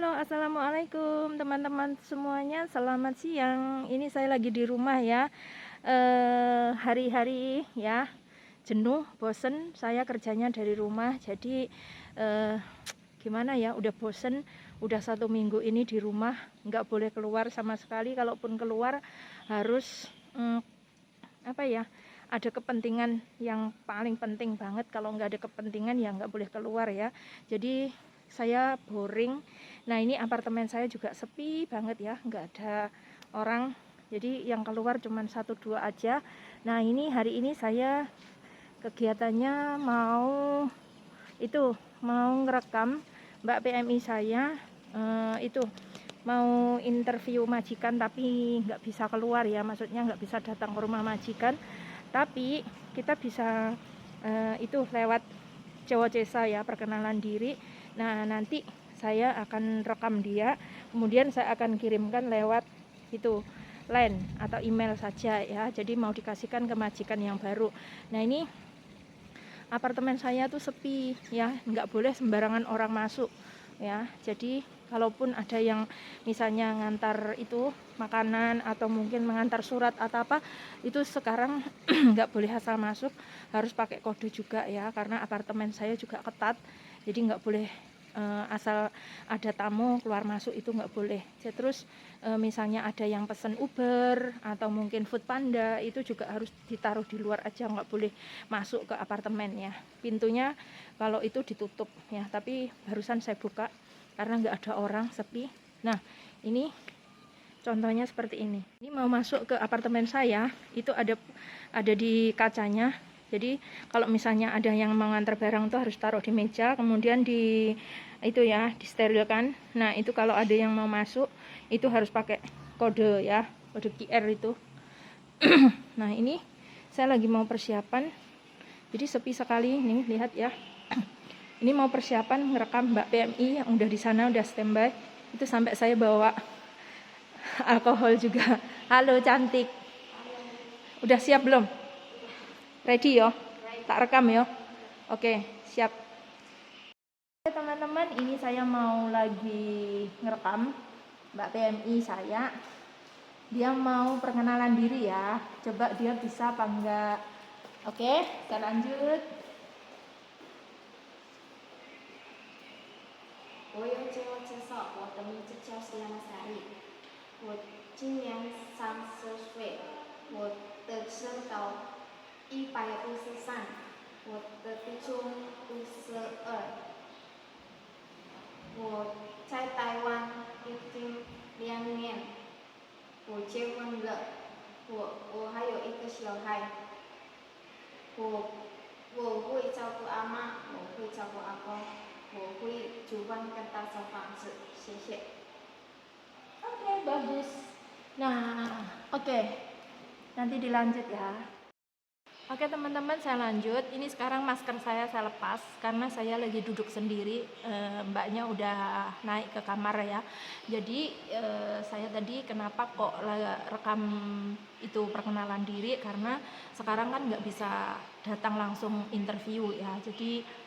Halo, assalamualaikum teman-teman semuanya. Selamat siang. Ini saya lagi di rumah ya. Hari-hari ya jenuh, bosen. Saya kerjanya dari rumah. Jadi gimana ya? Udah bosen. Udah 1 minggu ini di rumah. Nggak boleh keluar sama sekali. Kalaupun keluar harus apa ya? Ada kepentingan yang paling penting banget. Kalau nggak ada kepentingan ya nggak boleh keluar ya. Jadi saya boring. Nah ini apartemen saya juga sepi banget ya, nggak ada orang. Jadi yang keluar cuma 1-2 aja. Nah ini hari ini saya kegiatannya mau ngerekam Mbak PMI saya. Itu mau interview majikan tapi nggak bisa keluar ya, maksudnya nggak bisa datang ke rumah majikan. Tapi kita bisa itu lewat Cewocesa ya, perkenalan diri. Nah nanti saya akan rekam dia, kemudian saya akan kirimkan lewat itu line atau email saja ya. Jadi mau dikasihkan ke majikan yang baru. Nah ini apartemen saya tuh sepi ya, nggak boleh sembarangan orang masuk ya. Jadi kalaupun ada yang misalnya ngantar itu makanan atau mungkin mengantar surat atau apa, itu sekarang nggak boleh asal masuk, harus pakai kode juga ya, karena apartemen saya juga ketat. Jadi nggak boleh asal ada tamu keluar masuk, itu nggak boleh. Terus misalnya ada yang pesen Uber atau mungkin Food Panda, itu juga harus ditaruh di luar aja, nggak boleh masuk ke apartemen ya. Pintunya kalau itu ditutup ya, tapi barusan saya buka karena nggak ada orang, sepi. Nah ini contohnya seperti ini. Ini mau masuk ke apartemen saya, itu ada di kacanya. Jadi kalau misalnya ada yang mengantar barang tuh harus taruh di meja, kemudian disterilkan. Nah itu kalau ada yang mau masuk itu harus pakai kode ya, kode QR itu. Nah ini saya lagi mau persiapan, jadi sepi sekali nih, lihat ya. Ini mau persiapan ngerekam Mbak PMI yang udah di sana, udah standby. Itu sampai saya bawa alkohol juga. Halo cantik, udah siap belum? Ready yo? Tak rekam yo? Oke, siap. Oke teman-teman, ini saya mau lagi ngerekam Mbak PMI saya. Dia mau perkenalan diri ya. Coba dia bisa apa enggak. Oke, kita lanjut. 我有自我介绍，我的名字叫施亚莎莉，我今年30岁，我的身高153，我的体重52，我在台湾已经2年，我结婚了，我还有一个小孩，我会照顾阿妈，我会照顾阿公。我会煮饭跟打扫房子，谢谢。Oke, bagus. Nah, oke. Nanti dilanjut ya. Oke teman-teman, saya lanjut. Ini sekarang masker saya lepas karena saya lagi duduk sendiri. Mbaknya udah naik ke kamar ya. Jadi saya tadi kenapa kok rekam itu perkenalan diri, karena sekarang kan nggak bisa datang langsung interview ya. Jadi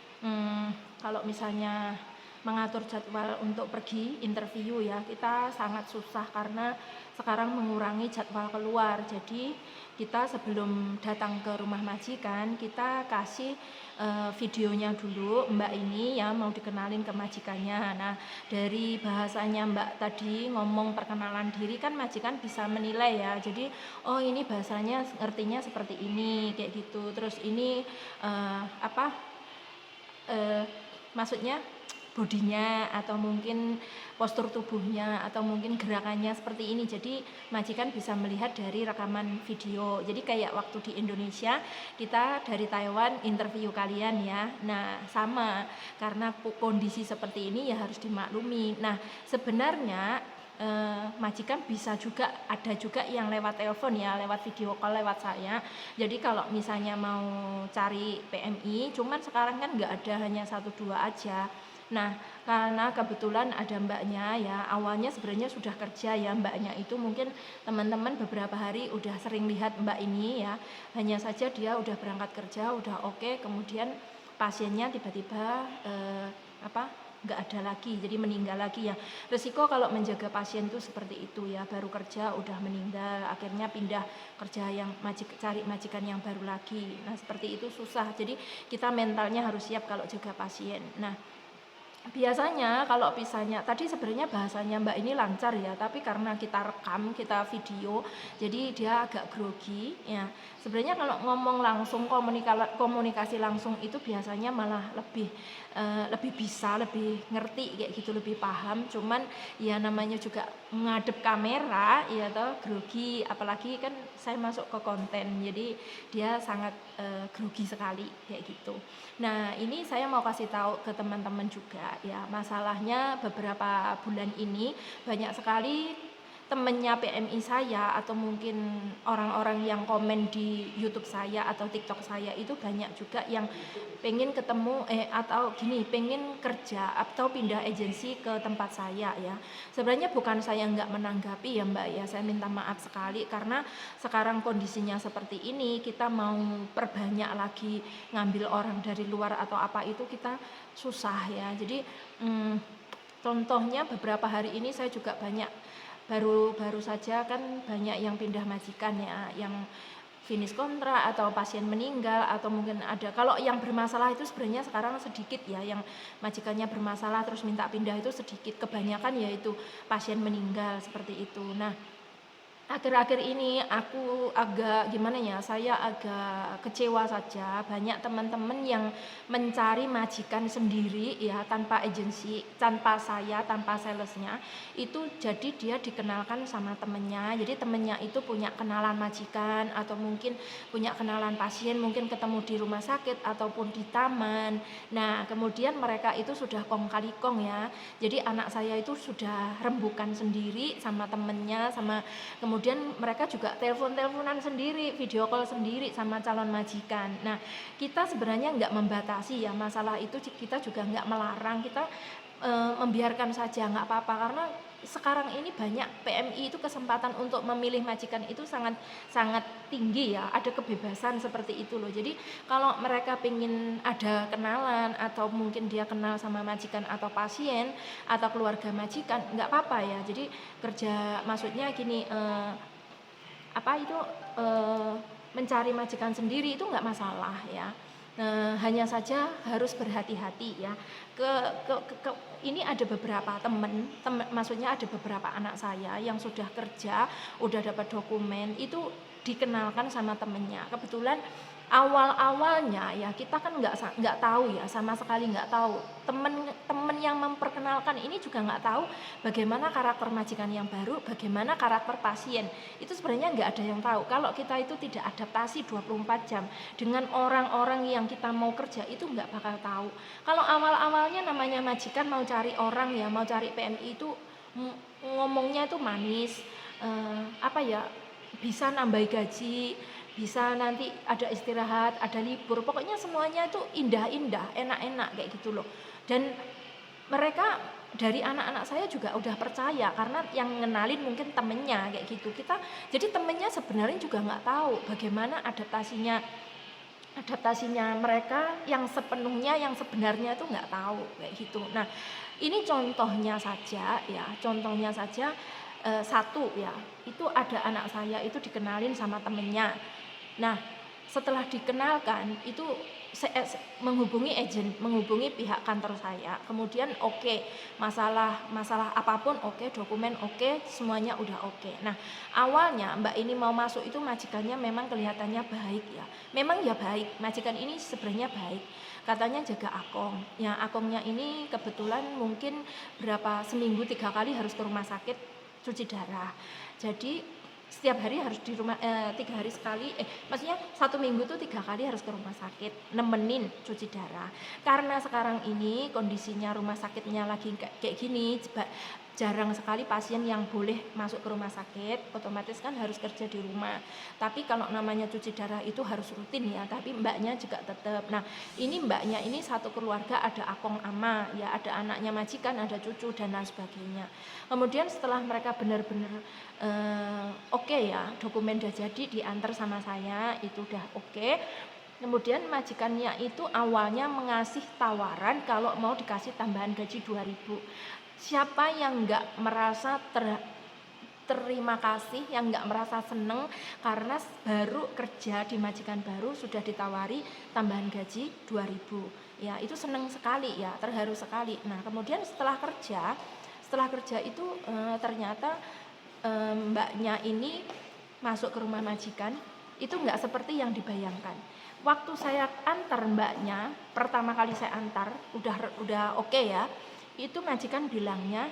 kalau misalnya mengatur jadwal untuk pergi interview ya, kita sangat susah karena sekarang mengurangi jadwal keluar. Jadi kita sebelum datang ke rumah majikan, kita kasih videonya dulu Mbak ini ya, mau dikenalin ke majikannya. Nah dari bahasanya Mbak tadi ngomong perkenalan diri kan, majikan bisa menilai ya. Jadi oh ini bahasanya ngertinya seperti ini, kayak gitu. Terus ini maksudnya bodinya atau mungkin postur tubuhnya atau mungkin gerakannya seperti ini. Jadi majikan bisa melihat dari rekaman video. Jadi kayak waktu di Indonesia kita dari Taiwan interview kalian ya. Nah sama, karena kondisi seperti ini ya harus dimaklumi. Nah sebenarnya majikan bisa juga, ada juga yang lewat telepon ya, lewat video call lewat saya. Jadi kalau misalnya mau cari PMI, cuman sekarang kan nggak ada, hanya 1-2 aja. Nah karena kebetulan ada mbaknya ya, awalnya sebenarnya sudah kerja ya mbaknya itu, mungkin teman-teman beberapa hari udah sering lihat mbak ini ya. Hanya saja dia udah berangkat kerja, udah oke, kemudian pasiennya tiba-tiba nggak ada lagi, jadi meninggal lagi ya. Resiko kalau menjaga pasien itu seperti itu ya, baru kerja udah meninggal, akhirnya pindah kerja yang cari majikan yang baru lagi. Nah seperti itu susah, jadi kita mentalnya harus siap kalau jaga pasien. Nah biasanya kalau misalnya tadi sebenarnya bahasanya Mbak ini lancar ya, tapi karena kita rekam, kita video, jadi dia agak grogi ya. Sebenarnya kalau ngomong langsung, komunikasi langsung itu biasanya malah lebih bisa, lebih ngerti kayak gitu, lebih paham. Cuman ya namanya juga ngadep kamera ya toh grogi, apalagi kan saya masuk ke konten, jadi dia sangat grogi sekali kayak gitu. Nah ini saya mau kasih tahu ke teman-teman juga ya, masalahnya beberapa bulan ini banyak sekali temennya PMI saya atau mungkin orang-orang yang komen di YouTube saya atau TikTok saya itu banyak juga yang pengen ketemu atau gini pengen kerja atau pindah agensi ke tempat saya ya. Sebenarnya bukan saya nggak menanggapi ya Mbak ya, saya minta maaf sekali karena sekarang kondisinya seperti ini, kita mau perbanyak lagi ngambil orang dari luar atau apa itu kita susah ya. Jadi contohnya beberapa hari ini saya juga baru saja kan banyak yang pindah majikan ya, yang finish kontrak atau pasien meninggal atau mungkin ada, kalau yang bermasalah itu sebenarnya sekarang sedikit ya, yang majikannya bermasalah terus minta pindah itu sedikit, kebanyakan yaitu pasien meninggal seperti itu. Nah akhir-akhir ini aku agak gimana ya, saya agak kecewa saja, banyak teman-teman yang mencari majikan sendiri ya, tanpa agensi, tanpa saya, tanpa salesnya, itu jadi dia dikenalkan sama temennya, jadi temennya itu punya kenalan majikan atau mungkin punya kenalan pasien, mungkin ketemu di rumah sakit ataupun di taman. Nah kemudian mereka itu sudah kong kali kong ya, jadi anak saya itu sudah rembukan sendiri sama temennya, sama kemudian mereka juga teleponan sendiri, video call sendiri sama calon majikan. Nah kita sebenarnya nggak membatasi ya masalah itu, kita juga nggak melarang, kita membiarkan saja nggak apa-apa, karena sekarang ini banyak PMI itu kesempatan untuk memilih majikan itu sangat sangat tinggi ya, ada kebebasan seperti itu loh. Jadi kalau mereka pengen ada kenalan atau mungkin dia kenal sama majikan atau pasien atau keluarga majikan, nggak apa-apa ya. Jadi kerja maksudnya gini, mencari majikan sendiri itu nggak masalah ya. Nah, hanya saja harus berhati-hati ya. Ini ada beberapa maksudnya ada beberapa anak saya yang sudah kerja, udah dapat dokumen, itu dikenalkan sama temennya. Kebetulan awal-awalnya ya kita kan nggak tahu ya, sama sekali nggak tahu. Temen yang memperkenalkan ini juga nggak tahu bagaimana karakter majikan yang baru, bagaimana karakter pasien. Itu sebenarnya nggak ada yang tahu. Kalau kita itu tidak adaptasi 24 jam dengan orang-orang yang kita mau kerja, itu nggak bakal tahu. Kalau awal-awalnya namanya majikan mau cari orang ya, mau cari PMI itu ngomongnya itu manis, bisa nambah gaji, bisa nanti ada istirahat, ada libur, pokoknya semuanya itu indah-indah, enak-enak kayak gitu loh. Dan mereka dari anak-anak saya juga udah percaya karena yang ngenalin mungkin temennya kayak gitu. Jadi temennya sebenarnya juga nggak tahu bagaimana adaptasinya mereka yang sepenuhnya, yang sebenarnya itu nggak tahu kayak gitu. Nah ini contohnya saja ya, satu ya, itu ada anak saya itu dikenalin sama temennya. Nah setelah dikenalkan itu menghubungi pihak kantor saya, kemudian oke, masalah apapun oke, dokumen oke, semuanya udah oke. Nah awalnya Mbak ini mau masuk itu majikannya memang kelihatannya baik ya, memang ya baik, majikan ini sebenarnya baik, katanya jaga akong ya. Akongnya ini kebetulan mungkin seminggu 3 kali harus ke rumah sakit cuci darah, jadi setiap hari harus di rumah 3 hari sekali, maksudnya 1 minggu tuh 3 kali harus ke rumah sakit nemenin cuci darah. Karena sekarang ini kondisinya rumah sakitnya lagi kayak gini, jarang sekali pasien yang boleh masuk ke rumah sakit, otomatis kan harus kerja di rumah. Tapi kalau namanya cuci darah itu harus rutin ya, tapi mbaknya juga tetap. Nah ini mbaknya ini satu keluarga, ada akong ama ya, ada anaknya majikan, ada cucu dan lain sebagainya. Kemudian setelah mereka benar-benar oke ya, dokumen udah jadi, diantar sama saya, itu udah oke. Kemudian majikannya itu awalnya mengasih tawaran kalau mau dikasih tambahan gaji 2.000. Siapa yang nggak merasa terima kasih, yang nggak merasa seneng karena baru kerja di majikan baru sudah ditawari tambahan gaji 2.000. Ya, itu seneng sekali ya, terharu sekali. Nah, kemudian setelah kerja itu ternyata mbaknya ini masuk ke rumah majikan itu nggak seperti yang dibayangkan. Waktu saya antar mbaknya, pertama kali saya antar, udah oke ya, itu majikan bilangnya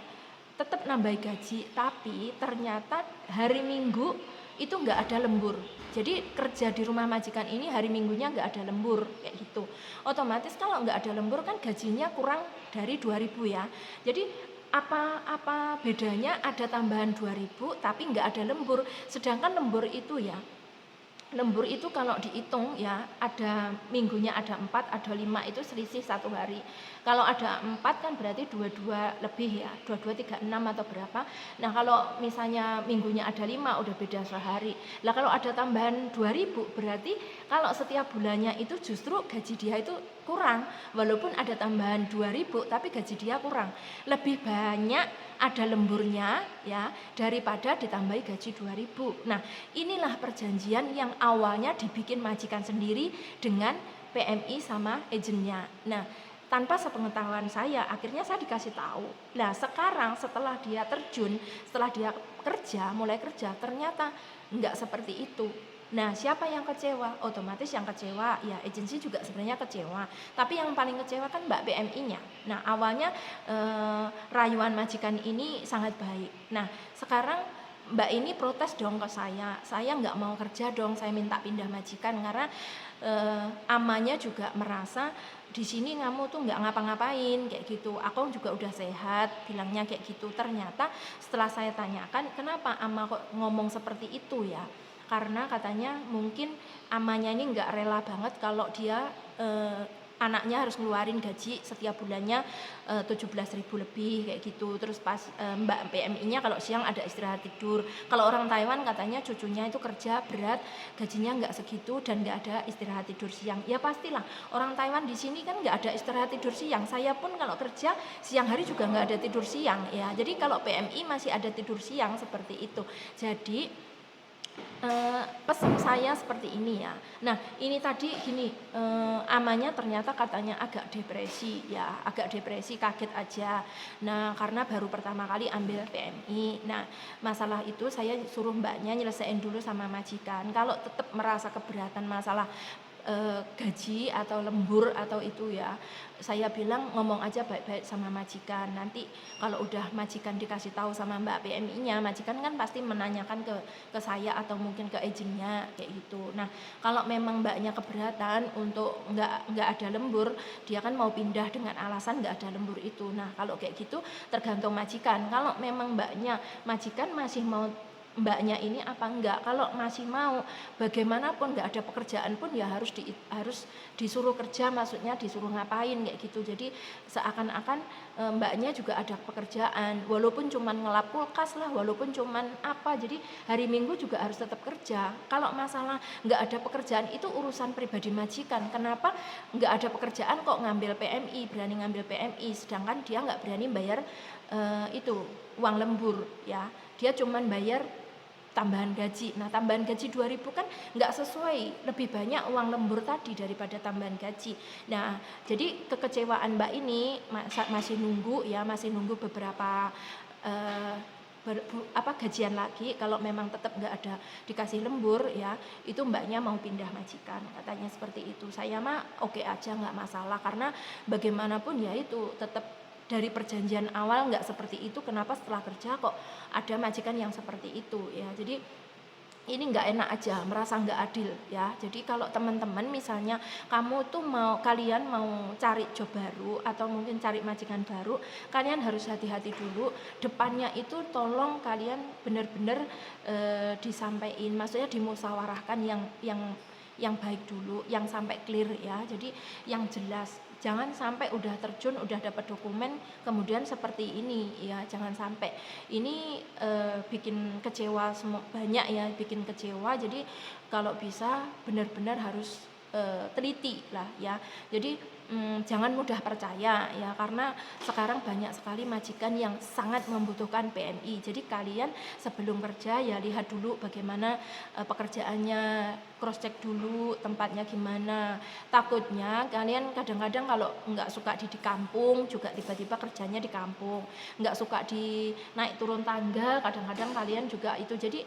tetap nambah gaji, tapi ternyata hari Minggu itu nggak ada lembur. Jadi kerja di rumah majikan ini hari Minggunya nggak ada lembur kayak gitu. Otomatis kalau nggak ada lembur kan gajinya kurang dari 2.000 ya. Jadi apa bedanya ada tambahan 2.000 tapi nggak ada lembur, sedangkan lembur itu ya, lembur itu kalau dihitung ya, ada minggunya ada 4, ada 5, itu selisih 1 hari. Kalau ada 4 kan berarti 22 lebih ya, 22, 36 atau berapa. Nah kalau misalnya minggunya ada 5 udah beda sehari. Lah kalau ada tambahan 2.000 berarti kalau setiap bulannya itu justru gaji dia itu kurang. Walaupun ada tambahan 2.000 tapi gaji dia kurang. Lebih banyak ada lemburnya ya daripada ditambahi gaji 2.000. Nah, inilah perjanjian yang awalnya dibikin majikan sendiri dengan PMI sama agennya. Nah, tanpa sepengetahuan saya, akhirnya saya dikasih tahu. Nah, sekarang setelah dia terjun, setelah dia mulai kerja, ternyata enggak seperti itu. Nah, siapa yang kecewa? Otomatis yang kecewa ya agensi juga sebenarnya kecewa. Tapi yang paling kecewa kan Mbak PMI-nya. Nah, awalnya rayuan majikan ini sangat baik. Nah, sekarang Mbak ini protes dong ke saya nggak mau kerja dong, saya minta pindah majikan karena amanya juga merasa di sini kamu tuh nggak ngapa-ngapain kayak gitu. Aku juga udah sehat, bilangnya kayak gitu. Ternyata setelah saya tanyakan, kenapa ama kok ngomong seperti itu ya? Karena katanya mungkin amanya ini nggak rela banget kalau dia anaknya harus ngeluarin gaji setiap bulannya 17.000 lebih kayak gitu. Terus pas Mbak PMI-nya kalau siang ada istirahat tidur. Kalau orang Taiwan katanya cucunya itu kerja berat, gajinya nggak segitu dan nggak ada istirahat tidur siang. Ya pastilah orang Taiwan di sini kan nggak ada istirahat tidur siang. Saya pun kalau kerja siang hari juga nggak ada tidur siang ya. Jadi kalau PMI masih ada tidur siang seperti itu. Jadi pesan saya seperti ini ya. Nah ini tadi gini, amanya ternyata katanya agak depresi ya, agak depresi, kaget aja. Nah karena baru pertama kali ambil PMI. Nah masalah itu saya suruh mbaknya nyelesain dulu sama majikan. Kalau tetap merasa keberatan masalah gaji atau lembur atau itu ya, saya bilang ngomong aja baik-baik sama majikan. Nanti kalau udah majikan dikasih tahu sama Mbak PMI-nya, majikan kan pasti menanyakan ke saya atau mungkin ke agennya kayak gitu. Nah kalau memang mbaknya keberatan untuk nggak ada lembur, dia kan mau pindah dengan alasan nggak ada lembur itu. Nah kalau kayak gitu tergantung majikan. Kalau memang majikan masih mau mbaknya ini apa enggak, kalau masih mau bagaimanapun nggak ada pekerjaan pun ya harus disuruh kerja, maksudnya disuruh ngapain kayak gitu. Jadi seakan-akan mbaknya juga ada pekerjaan walaupun cuman ngelap kulkas lah, walaupun cuman apa, jadi hari Minggu juga harus tetap kerja. Kalau masalah nggak ada pekerjaan itu urusan pribadi majikan. Kenapa nggak ada pekerjaan kok ngambil PMI, berani ngambil PMI, sedangkan dia nggak berani bayar itu uang lembur ya, dia cuman bayar tambahan gaji. Nah tambahan gaji 2.000 kan nggak sesuai, lebih banyak uang lembur tadi daripada tambahan gaji. Nah jadi kekecewaan mbak ini masih nunggu beberapa gajian lagi. Kalau memang tetap nggak ada dikasih lembur ya, itu mbaknya mau pindah majikan katanya seperti itu. Saya mah oke aja, nggak masalah, karena bagaimanapun ya itu tetap dari perjanjian awal nggak seperti itu, kenapa setelah kerja kok ada majikan yang seperti itu ya. Jadi ini nggak enak aja, merasa nggak adil ya. Jadi kalau teman-teman misalnya kalian mau cari job baru atau mungkin cari majikan baru, kalian harus hati-hati dulu. Depannya itu tolong kalian benar-benar disampaikan, maksudnya dimusyawarahkan yang baik dulu, yang sampai clear ya. Jadi yang jelas, jangan sampai udah terjun, udah dapat dokumen kemudian seperti ini ya, jangan sampai. Ini bikin kecewa banyak ya, bikin kecewa. Jadi kalau bisa benar-benar harus teliti lah ya. Jadi jangan mudah percaya ya, karena sekarang banyak sekali majikan yang sangat membutuhkan PMI. Jadi kalian sebelum kerja ya lihat dulu bagaimana pekerjaannya, cross check dulu tempatnya gimana. Takutnya kalian kadang-kadang kalau nggak suka di kampung juga tiba-tiba kerjanya di kampung, nggak suka di naik turun tangga, kadang-kadang kalian juga itu. Jadi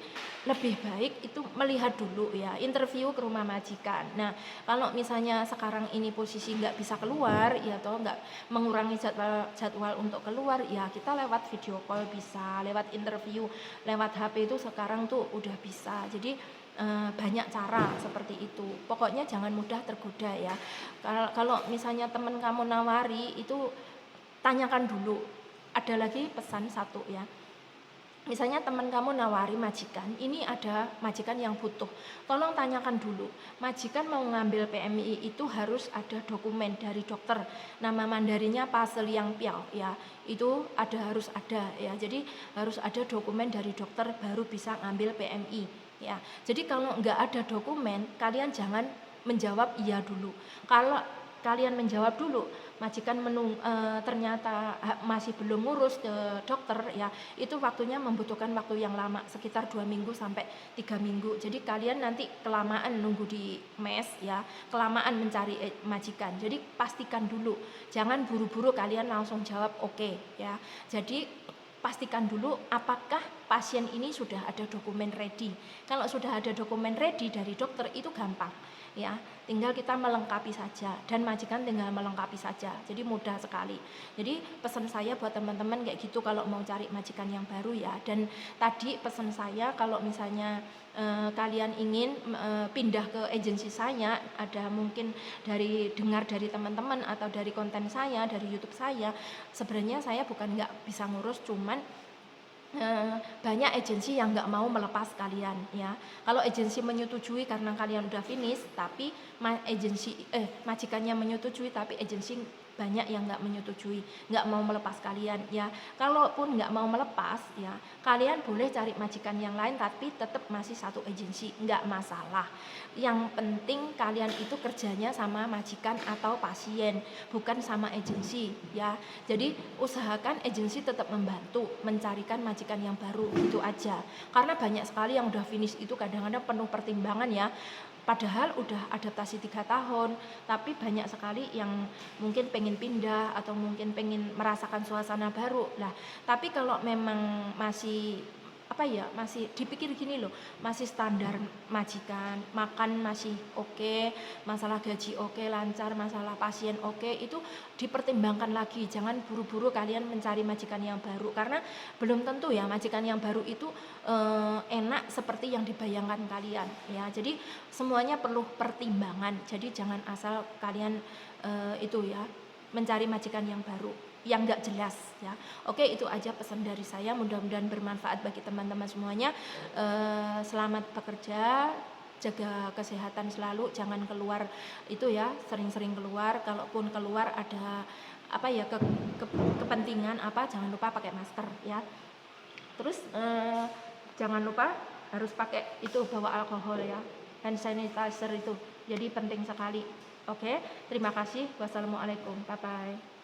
lebih baik itu melihat dulu ya, interview ke rumah majikan. Nah kalau misalnya sekarang ini posisi nggak bisa keluar ya, atau nggak mengurangi jadwal untuk keluar ya, kita lewat video call bisa, lewat interview lewat HP itu sekarang tuh udah bisa. Jadi banyak cara seperti itu. Pokoknya jangan mudah tergoda ya. Kalau misalnya teman kamu nawari itu, tanyakan dulu. Ada lagi pesan satu ya, misalnya teman kamu nawari majikan, ini ada majikan yang butuh, tolong tanyakan dulu, majikan mau ngambil PMI itu harus ada dokumen dari dokter, nama Mandarinnya Pasel Yang Piao ya, itu harus ada ya. Jadi harus ada dokumen dari dokter baru bisa ngambil PMI ya. Jadi kalau nggak ada dokumen, kalian jangan menjawab iya dulu. Kalau kalian menjawab dulu, majikan ternyata masih belum ngurus ke dokter ya, itu waktunya membutuhkan waktu yang lama, sekitar 2 minggu sampai 3 minggu. Jadi kalian nanti kelamaan nunggu di mes ya, kelamaan mencari majikan. Jadi pastikan dulu, jangan buru-buru kalian langsung jawab oke ya. Jadi pastikan dulu apakah pasien ini sudah ada dokumen ready. Kalau sudah ada dokumen ready dari dokter itu gampang ya, tinggal kita melengkapi saja, dan majikan tinggal melengkapi saja. Jadi mudah sekali. Jadi pesan saya buat teman-teman kayak gitu kalau mau cari majikan yang baru ya. Dan tadi pesan saya kalau misalnya kalian ingin pindah ke agensi saya, ada mungkin dengar dari teman-teman atau dari konten saya, dari YouTube saya, sebenarnya saya bukan nggak bisa ngurus, cuman banyak agensi yang nggak mau melepas kalian ya. Kalau agensi menyetujui karena kalian udah finish, tapi majikannya menyetujui, tapi agensi banyak yang nggak menyetujui, nggak mau melepas kalian ya. Kalaupun nggak mau melepas ya, kalian boleh cari majikan yang lain, tapi tetap masih satu agensi, nggak masalah. Yang penting kalian itu kerjanya sama majikan atau pasien, bukan sama agensi ya. Jadi usahakan agensi tetap membantu mencarikan majikan yang baru, itu aja. Karena banyak sekali yang udah finish itu kadang-kadang penuh pertimbangan ya, padahal udah adaptasi 3 tahun, tapi banyak sekali yang mungkin pengen pindah atau mungkin pengen merasakan suasana baru lah. Tapi kalau memang masih masih dipikir gini loh, masih standar majikan, makan masih oke, masalah gaji oke, lancar, masalah pasien oke, itu dipertimbangkan lagi. Jangan buru-buru kalian mencari majikan yang baru, karena belum tentu ya majikan yang baru itu enak seperti yang dibayangkan kalian ya. Jadi semuanya perlu pertimbangan. Jadi jangan asal kalian itu ya mencari majikan yang baru yang nggak jelas ya. Oke, itu aja pesan dari saya, mudah-mudahan bermanfaat bagi teman-teman semuanya. Selamat bekerja, jaga kesehatan selalu, jangan keluar itu ya, sering-sering keluar. Kalaupun keluar ada kepentingan jangan lupa pakai masker ya. Terus jangan lupa harus pakai itu, bawa alkohol ya, hand sanitizer itu, jadi penting sekali. Oke, terima kasih. Wassalamualaikum, bye bye.